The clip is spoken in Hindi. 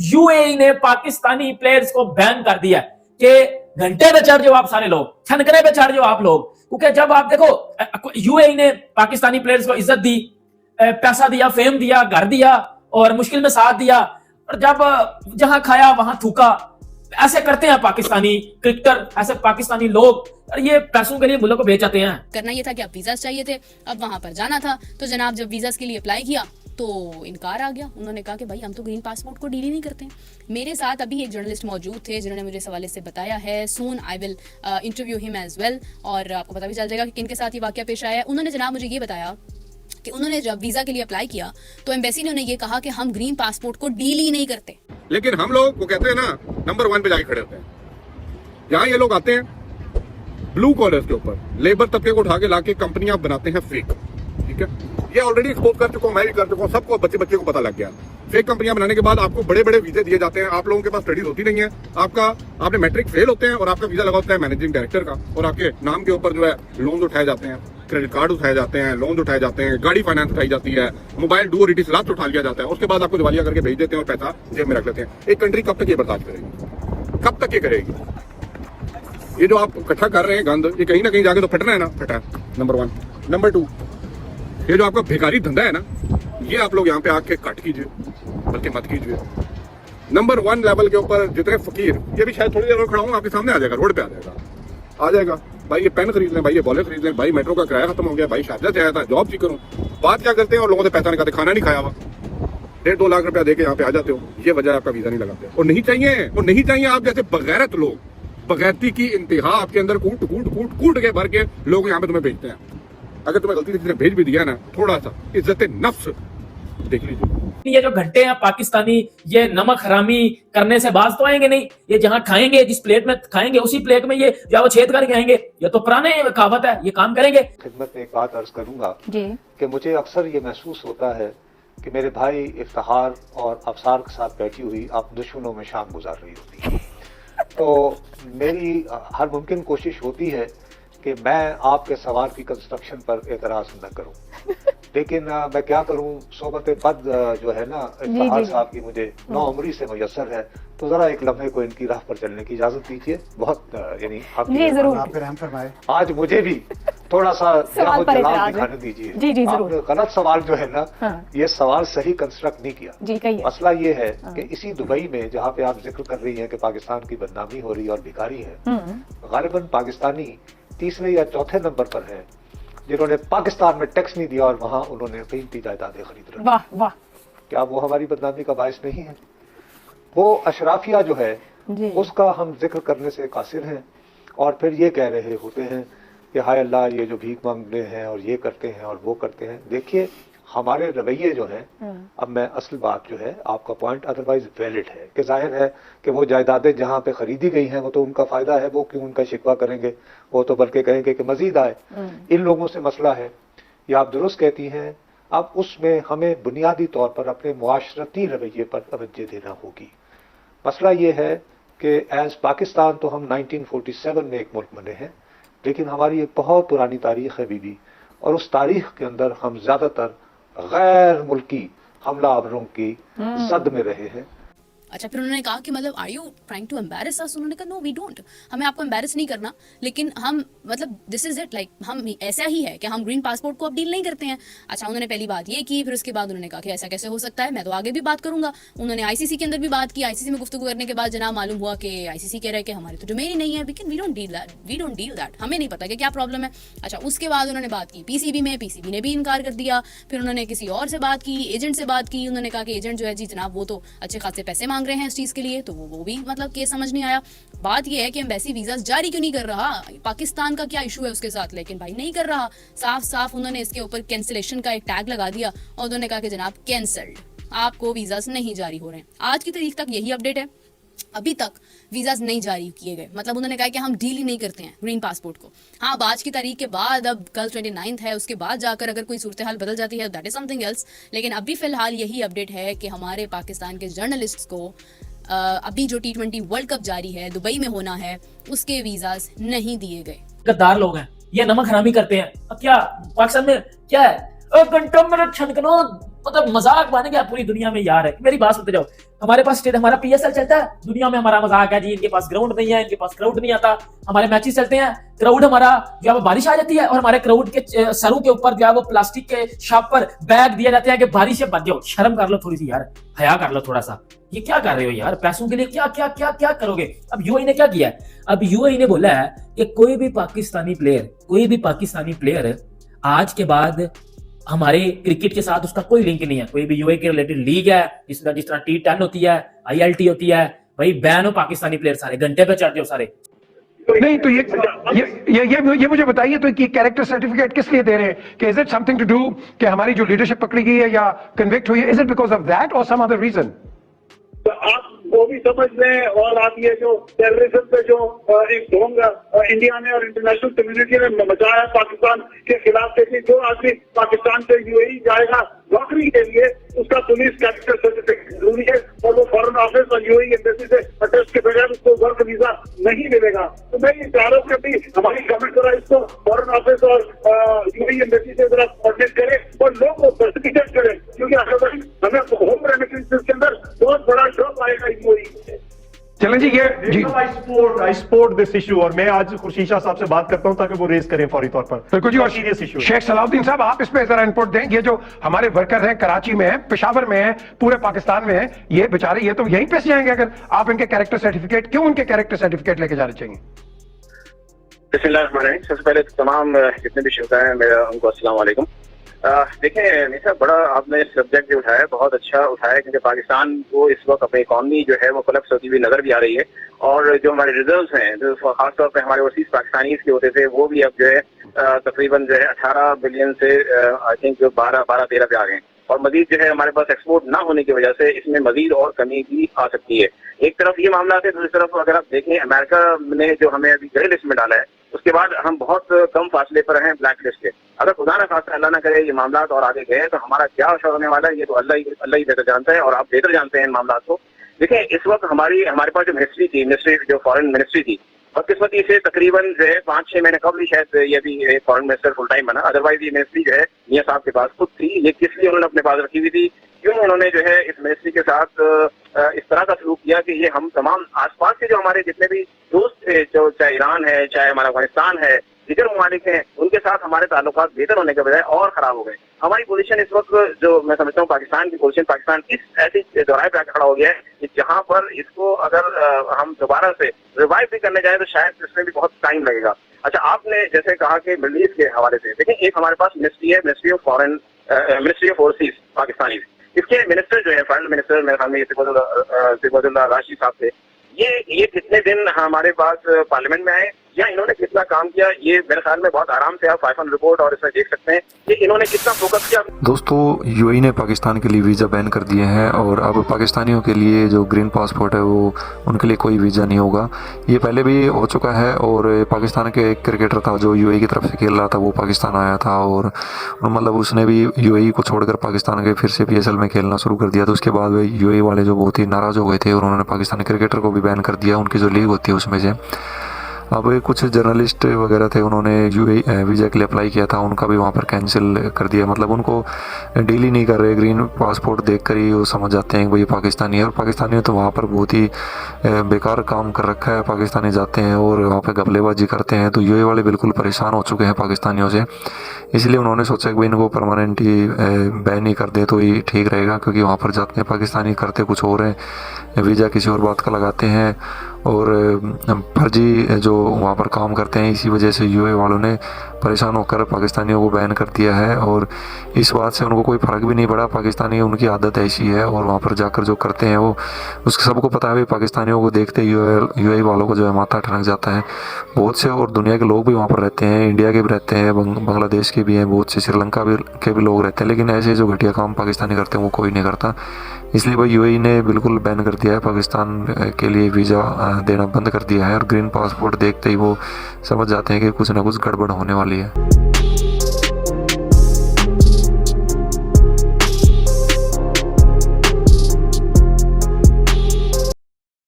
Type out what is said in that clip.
यूएई ने पाकिस्तानी प्लेयर्स को बैन कर दिया कि घंटे पे चढ़ जाओ आप सारे लोग, छनकने पे चढ़ जाओ आप लोग, क्योंकि जब आप देखो यूएई ने पाकिस्तानी प्लेयर्स को इज्जत दी, पैसा दिया, फेम दिया, घर दिया और मुश्किल में साथ दिया, और जब जहां खाया वहां थूका। ऐसे करते हैं पाकिस्तानी क्रिकेटर, ऐसे पाकिस्तानी लोग, और ये पैसों के लिए मुल्क को भेज जाते हैं। करना ये था कि अब वीजा चाहिए थे, अब वहां पर जाना था, तो जनाब जब वीजा के लिए अप्लाई किया तो इनकार आ गया। उन्होंने कहा कि भाई हम तो ग्रीन पासपोर्ट को डील ही नहीं करते हैं। मेरे साथ अभी एक जर्नलिस्ट मौजूद थे जिन्होंने मुझे इस हवाले से बताया है। Soon I will interview him as well, और आपको पता भी चल जाएगा कि किनके साथ ये वाकया पेश आया है। उन्होंने जनाब मुझे ये बताया कि उन्होंने जब वीजा के लिए अप्लाई किया तो एम्बेसी ने उन्हें ये कहा कि हम ग्रीन पासपोर्ट को डील ही नहीं करते। लेकिन हम लोग वो कहते हैं ना, नंबर 1 पे जाके खड़े होते हैं। यहाँ ये लोग आते हैं ब्लू कॉलर के ऊपर, लेबर तबके को उठा के लाके कंपनियां बनाते हैं फेक। ठीक है, ये ऑलरेडी एक्सपोज कर चुका हूं, मैं भी कर चुका हूं, सबको बच्चे को पता लग गया। फेक कंपनियां बनाने के बाद आपको बड़े बड़े वीजे दिए जाते हैं। आप लोगों के पास स्टडीज होती नहीं है, आपने मैट्रिक फेल होते हैं और आपका वीजा लगा होता है मैनेजिंग डायरेक्टर का, और आपके नाम के ऊपर जो है लोन उठाए जाते हैं, क्रेडिट कार्ड उठाए जाते हैं, लोन उठाए जाते हैं, गाड़ी फाइनेंस उठाई जाती है, मोबाइल डू और लास्ट उठा लिया जाता है। उसके बाद आपको दिवालिया करके भेज देते हैं और पैसा जेब में रख लेते हैं। एक कंट्री कब तक ये बर्दाश्त करेगी, कब तक ये करेगी? ये जो आप इकट्ठा कर रहे हैं गंद, ये कहीं ना कहीं जाके तो फटना है ना, फटा है, नंबर 1। नंबर 2, ये जो आपका भिखारी धंधा है ना, ये आप लोग यहाँ पे आके कट कीजिए, बल्कि मत कीजिए। नंबर 1 लेवल के ऊपर जितने फकीर, ये भी शायद थोड़ी देर में खड़ा हूँ, आपके सामने आ जाएगा, रोड पे आ जाएगा। भाई ये पेन खरीद लें, भाई ये बॉलेट खरीद लें, भाई मेट्रो का किराया खत्म हो गया, भाई शारजा से आया था, जॉब सीकर हूँ। बात क्या करते हैं, और लोगों से पैसा निकालते, खाना नहीं खाया हुआ, 1.5-2 लाख रुपया देके यहाँ पे आ जाते हो। ये वजह आपका वीजा नहीं लगाते, और नहीं चाहिए आप जैसे बगैरत लोग, बगैरती की इंतहा आपके अंदर कूट के भर के लोग यहाँ पे तुम्हें भेजते हैं। अगर तुम्हें गलती से किसी ने भेज भी दिया ना, थोड़ा सा इज्जत नफ्स देख लीजिए। ये जो घंटे हैं पाकिस्तानी, ये नमक हरामी करने से बाज तो आएंगे नहीं। ये जहां खाएंगे, जिस प्लेट में खाएंगे, उसी प्लेट में ये वो छेद करके आएंगे। ये तो पुराने कहावत है, ये काम करेंगे। खिदमत में एक बात अर्ज करूंगा कि मुझे अक्सर ये महसूस होता है कि मेरे भाई इफ्तिखार और अफसार के साथ बैठी हुई आप दुश्मनों में शाम गुजार रही होती है। तो मेरी हर मुमकिन कोशिश होती है कि मैं आपके सवाल की कंस्ट्रक्शन पर एतराज न करूं, लेकिन मैं क्या करूं, सोबत पद जो है ना इफ्तिखार साहब की मुझे नौउम्री से मुयस्सर है, तो जरा एक लम्हे को इनकी राह पर चलने की इजाजत दीजिए। बहुत यानी आज मुझे भी थोड़ा सा जलाल दिखाने दीजिए। आपने गलत सवाल जो है ना, ये सवाल सही कंस्ट्रक्ट नहीं किया। मसला ये है कि इसी दुबई में जहाँ पे आप जिक्र कर रही हैं कि पाकिस्तान की बदनामी हो रही है और भिखारी है, गालिबन पाकिस्तानी तीसरे या चौथे नंबर पर है जिन्होंने पाकिस्तान में टैक्स नहीं दिया और वहां उन्होंने कीमती जायदादें खरीद रही। वाह वाह, क्या वो हमारी बदनामी का बायस नहीं है? वो अशराफिया जो है उसका हम जिक्र करने से कासिर हैं, और फिर ये कह रहे होते हैं कि हाय अल्लाह, ये जो भीख मांगते हैं और ये करते हैं और वो करते हैं। देखिए हमारे रवैये जो हैं, अब मैं असल बात जो है, आपका पॉइंट अदरवाइज वैलिड है कि जाहिर है कि वो जायदादें जहाँ पे खरीदी गई हैं वो तो उनका फायदा है, वो क्यों उनका शिकवा करेंगे, वो तो बल्कि कहेंगे कि मजीद आए। इन लोगों से मसला है, ये आप दुरुस्त कहती हैं। अब उसमें हमें बुनियादी तौर पर अपने मुआशरती रवैये पर तवज्जो देना होगी। मसला ये है कि एज पाकिस्तान तो हम 1947 में एक मुल्क बने हैं, लेकिन हमारी एक बहुत पुरानी तारीख है बीबी, और उस तारीख के अंदर हम ज्यादातर गैर मुल्की हमला आवरों की जद में रहे हैं। अच्छा, फिर उन्होंने कहा कि मतलब are you trying to embarrass us? उन्होंने कहा नो वी डोंट, हमें आपको एम्बैरस नहीं करना, लेकिन हम मतलब दिस इज इट, लाइक हम ऐसा ही है कि हम ग्रीन पासपोर्ट को अब डील नहीं करते हैं। अच्छा, उन्होंने पहली बात ये की, फिर उसके बाद उन्होंने कहा कि ऐसा कैसे हो सकता है, मैं तो आगे भी बात करूंगा। उन्होंने आईसीसी के अंदर भी बात की। आईसीसी में गुफ्तगू करने के बाद जनाब मालूम हुआ कि आईसीसी कह रहा है कि हमारे तो डोमेन ही नहीं है, वी डोंट डील दैट, हमें नहीं पता कि क्या प्रॉब्लम है। अच्छा, उसके बाद उन्होंने बात की पीसीबी में, पीसीबी ने भी इनकार कर दिया। फिर उन्होंने किसी और से बात की, एजेंट से बात की। उन्होंने कहा कि एजेंट जो है जी जनाब वो तो अच्छे खासे पैसे मांग रहे हैं इस चीज के लिए, तो वो भी मतलब केस समझ नहीं आया। बात यह है कि एम्बेसी वीजा जारी क्यों नहीं कर रहा, पाकिस्तान का क्या इशू है उसके साथ, लेकिन भाई नहीं कर रहा। साफ साफ उन्होंने इसके ऊपर कैंसिलेशन का एक टैग लगा दिया और उन्होंने कहा कि जनाब कैंसल्ड, आपको वीजास नहीं जारी हो रहे हैं। आज की तारीख तक यही अपडेट है, अभी तक वीजास नहीं जारी किए गए। मतलब उन्होंने कहा कि हम डील ही नहीं करते हैं ग्रीन पासपोर्ट को। हाँ, अब आज की तारीख के बाद, अब कल 29 है, उसके बाद जाकर अगर कोई सूरत हाल बदल जाती है दैट इज समथिंग एल्स, लेकिन अभी फिलहाल यही अपडेट है कि हमारे पाकिस्तान के जर्नलिस्ट को अभी जो T20 वर्ल्ड कप जारी है, दुबई में होना है, उसके वीजास नहीं दिए गए। गद्दार लोग हैं, ये नमक हरामी करते हैं। अब क्या पाकिस्तान में क्या है, घंटों में छनकनो, मतलब मजाक बन गया पूरी दुनिया में यार है। मेरी बात सुनते जाओ, हमारे पास स्टेट, हमारा PSL चलता है, दुनिया में हमारा मजाक है जी, इनके पास ग्राउंड नहीं है, इनके पास क्राउड नहीं आता, हमारे मैचेस चलते हैं, क्राउड हमारा जो है वो बारिश आ जाती है और हमारे क्राउड के सरों के ऊपर जो है वो प्लास्टिक के शाप पर बैग दिए जाते हैं कि बारिश से बच जाओ। शर्म कर लो थोड़ी सी यार, हया कर लो थोड़ा सा, ये क्या कर रहे हो यार, पैसों के लिए क्या क्या क्या क्या करोगे। अब यूएई ने क्या किया है, अब यूएई ने बोला है कि कोई भी पाकिस्तानी प्लेयर आज के बाद हमारे क्रिकेट के साथ उसका कोई लिंक नहीं है, कोई भी यूएई के रिलेटेड लीग है जिस तरह T10 होती है, ILT होती है, भाई बैन हो पाकिस्तानी प्लेयर, सारे घंटे पे चढ़ जाओ सारे। नहीं तो ये मुझे बताइए तो कि कैरेक्टर सर्टिफिकेट किस लिए दे रहे हैं, कि is it something to do कि हमारी जो लीडरशिप पकड़ी गई है या कन्विक्ट हुई है, is it because of that और सम अदर रीजन? तो आप वो भी समझ लें, और आप ये जो टेररिज्म पे जो एक ढोंग इंडिया ने और इंटरनेशनल कम्युनिटी ने मचाया पाकिस्तान के खिलाफ, देखिए जो आदमी पाकिस्तान से यूएई जाएगा नौकरी के लिए उसका पुलिस कैरेक्टर सर्टिफिकेट जरूरी है, और वो फॉरेन ऑफिस और यूएई एम्बेसी से अटेस्ट के बगैर उसको वर्क वीजा नहीं मिलेगा। तो मैं ये चाह रहा हूँ कि हमारी गवर्नमेंट जरा इसको फॉरेन ऑफिस और यूएई एम्बेसी से जरा कोऑर्डिनेट करे और लोग को सर्टिफिकेट करे, क्योंकि अदरवाइज हमें होम रेमिटेंस के अंदर बहुत बड़ा ड्रॉप आएगा यूएई से। चलें जी, ये जी आई सपोर्ट दिस इशू, और मैं आज खुर्शीद शाह साहब से बात करता हूं ताकि वो रेज करें फौरी तौर पर। बिल्कुल जी, और सीरियस इशू। शेख सलाउद्दीन साहब आप इसमें जरा इनपुट दें। ये जो हमारे वर्कर हैं कराची में है, पेशावर में है, पूरे पाकिस्तान में है, ये बेचारे ये तो यहीं पे से जाएंगे अगर आप इनके कैरेक्टर सर्टिफिकेट, क्यों उनके कैरेक्टर सर्टिफिकेट लेके जाने चाहिए? बिस्मिल्लाहिर्रहमानिर्रहीम। सबसे पहले तमाम जितने भी श्रोता हैं मेरा उनको अस्सलाम वालेकुम। देखिए निशा, बड़ा आपने सब्जेक्ट जो उठाया बहुत अच्छा उठाया, क्योंकि पाकिस्तान को इस वक्त अपनी इकॉनमी जो है वो कोलैप्स होती हुई नजर भी आ रही है, और जो हमारे रिजर्व्स हैं जो खासतौर पर हमारे ओवरसीज पाकिस्तानीज के होते थे वो भी अब जो है तकरीबन जो है 18 बिलियन से आई थिंक 12-13 पे आ गए, और मजीद जो है हमारे पास एक्सपोर्ट ना होने की वजह से इसमें मजीद और कमी भी आ सकती है। एक तरफ ये मामला है, दूसरी तरफ अगर आप देखें अमेरिका ने जो हमें अभी ग्रे लिस्ट में डाला है उसके बाद हम बहुत कम फासले पर हैं ब्लैक लिस्ट के। अगर खुदा ना खास्ता अल्लाह ना करे ये मामला और आगे गए तो हमारा क्या असर होने वाला है ये तो अल्लाह ही बेहतर जानता है, और आप बेहतर जानते हैं इन मामला को। देखिए इस वक्त हमारे पास जो मिनिस्ट्री जो फॉरेन मिनिस्ट्री थी, बदकिस्मती से तकरीबन जो है 5-6 महीने कबल ही शायद ये भी फॉरेन मिनिस्टर फुल टाइम बना, अदरवाइज ये मिनिस्ट्री जो है मियां साहब के पास खुद थी। ये किस लिए उन्होंने अपने पास रखी हुई थी, क्यों उन्होंने जो है इस मिनिस्ट्री के साथ इस तरह का सलूक किया कि ये हम तमाम आसपास के जो हमारे जितने भी दोस्त थे, जो चाहे ईरान है चाहे हमारा अफगानिस्तान है, दीगर ममालिक हैं, उनके साथ हमारे ताल्लुकात बेहतर होने के बजाय और खराब हो गए। हमारी पोजीशन इस वक्त जो मैं समझता हूँ पाकिस्तान की पोजीशन, पाकिस्तान इस ऐसी दौराए पे आकर खड़ा हो गया है कि जहाँ पर इसको अगर हम दोबारा से रिवाइव भी करने जाए तो शायद इसमें भी बहुत टाइम लगेगा। अच्छा, आपने जैसे कहा कि मिडल ईस्ट के हवाले से देखें, एक हमारे पास मिनिस्ट्री है, मिनिस्ट्री ऑफ ओवरसीज पाकिस्तानी, इसके मिनिस्टर जो है फॉरेन मिनिस्टर मेरे ख्याल में सिफातुल्लाह राशिद साहब थे, ये कितने दिन हमारे पास पार्लियामेंट में आए या इन्होंने कितना काम किया, ये मेरे ख्याल में बहुत आराम से आप 500 रिपोर्ट और इसमें देख सकते हैं कि इन्होंने कितना फोकस किया। दोस्तों, यूएई ने पाकिस्तान के लिए वीज़ा बैन कर दिए हैं और अब पाकिस्तानियों के लिए जो ग्रीन पासपोर्ट है वो उनके लिए कोई वीज़ा नहीं होगा। ये पहले भी हो चुका है, और पाकिस्तान के एक क्रिकेटर था जो यूएई की तरफ से खेल रहा था, वो पाकिस्तान आया था और मतलब उसने भी यूएई को छोड़कर पाकिस्तान के फिर से PSL में खेलना शुरू कर दिया। तो उसके बाद यूएई वाले जो बहुत ही नाराज़ हो गए थे और उन्होंने पाकिस्तानी क्रिकेटर को भी बैन कर दिया, उनकी जो लीग होती है उसमें से। अब कुछ जर्नलिस्ट वगैरह थे, उन्होंने यूएई वीज़ा के लिए अप्लाई किया था, उनका भी वहाँ पर कैंसिल कर दिया। मतलब उनको डील ही नहीं कर रहे, ग्रीन पासपोर्ट देखकर ही वो समझ जाते हैं कि भाई पाकिस्तानी है। और पाकिस्तानी तो वहाँ पर बहुत ही बेकार काम कर रखा है। पाकिस्तानी जाते हैं और वहाँ पर घपलेबाजी करते हैं, तो यूएई वाले बिल्कुल परेशान हो चुके हैं पाकिस्तानियों से। इसलिए उन्होंने सोचा कि भाई इनको परमानेंट ही बैन ही कर दें तो ही ठीक रहेगा, क्योंकि वहाँ पर जाते हैं पाकिस्तानी करते कुछ और हैं, वीज़ा किसी और बात का लगाते हैं और फर्जी जो वहाँ पर काम करते हैं। इसी वजह से यूएई वालों ने परेशान होकर पाकिस्तानियों को बैन कर दिया है, और इस बात से उनको कोई फ़र्क भी नहीं पड़ा। पाकिस्तानी उनकी आदत ऐसी है और वहाँ पर जाकर जो करते हैं वो उसके सबको पता है। पाकिस्तानियों को देखते यूएई वालों को जो है माथा ठनक जाता है। बहुत से और दुनिया के लोग भी वहाँ पर रहते हैं, इंडिया के भी रहते हैं, बांग्लादेश के भी हैं, बहुत से श्रीलंका के भी लोग रहते हैं, लेकिन ऐसे जो घटिया काम पाकिस्तानी करते हैं वो कोई नहीं करता। इसलिए भाई यूएई ने बिल्कुल बैन कर दिया है, पाकिस्तान के लिए वीज़ा देना बंद कर दिया है, और ग्रीन पासपोर्ट देखते ही वो समझ जाते हैं कि कुछ ना कुछ गड़बड़ होने वाली है।